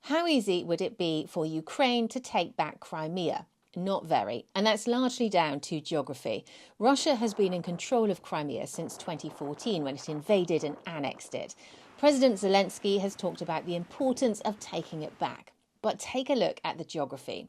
How easy would it be for Ukraine to take back Crimea? Not very, and that's largely down to geography. Russia has been in control of Crimea since 2014 when it invaded and annexed it. President Zelensky has talked about the importance of taking it back. But take a look at the geography.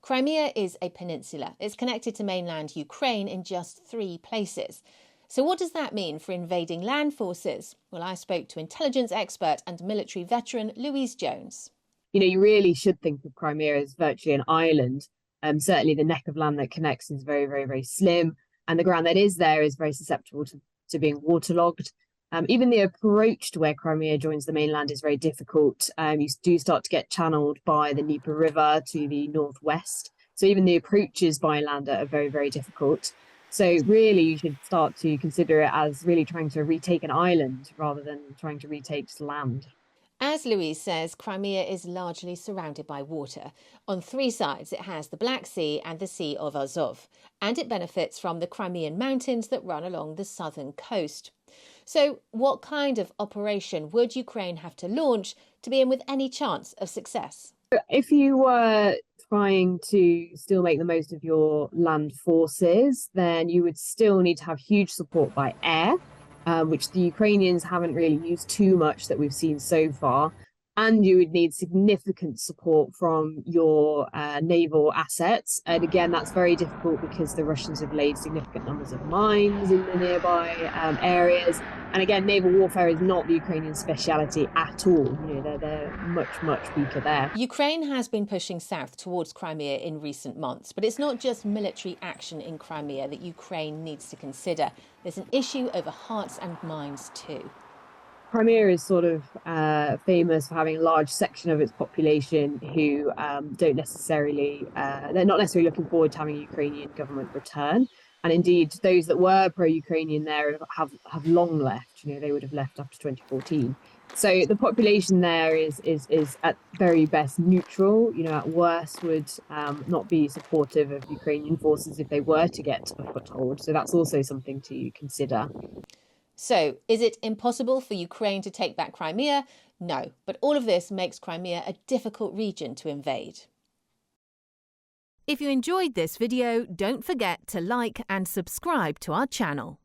Crimea is a peninsula. It's connected to mainland Ukraine in just 3 places. So what does that mean for invading land forces? Well, I spoke to intelligence expert and military veteran Louise Jones. You really should think of Crimea as virtually an island. Certainly the neck of land that connects is very, very, very slim. And the ground that is there is very susceptible to being waterlogged. Even the approach to where Crimea joins the mainland is very difficult. You do start to get channeled by the Dnieper River to the northwest. So even the approaches by land are very, very difficult. So really, you should start to consider it as really trying to retake an island rather than trying to retake land. As Louise says, Crimea is largely surrounded by water. On 3 sides, it has the Black Sea and the Sea of Azov, and it benefits from the Crimean mountains that run along the southern coast. So what kind of operation would Ukraine have to launch to be in with any chance of success? If you were trying to still make the most of your land forces, then you would still need to have huge support by air, which the Ukrainians haven't really used too much that we've seen so far. And you would need significant support from your naval assets. And again, that's very difficult because the Russians have laid significant numbers of mines in the nearby areas. And again, naval warfare is not the Ukrainian speciality at all. They're much, much weaker there. Ukraine has been pushing south towards Crimea in recent months, but it's not just military action in Crimea that Ukraine needs to consider. There's an issue over hearts and minds too. Crimea is sort of famous for having a large section of its population who they're not necessarily looking forward to having a Ukrainian government return. And indeed, those that were pro-Ukrainian there have long left. They would have left after 2014. So the population there is at very best neutral. At worst would not be supportive of Ukrainian forces if they were to get a foothold. So that's also something to consider. So, is it impossible for Ukraine to take back Crimea? No, but all of this makes Crimea a difficult region to invade. If you enjoyed this video, don't forget to like and subscribe to our channel.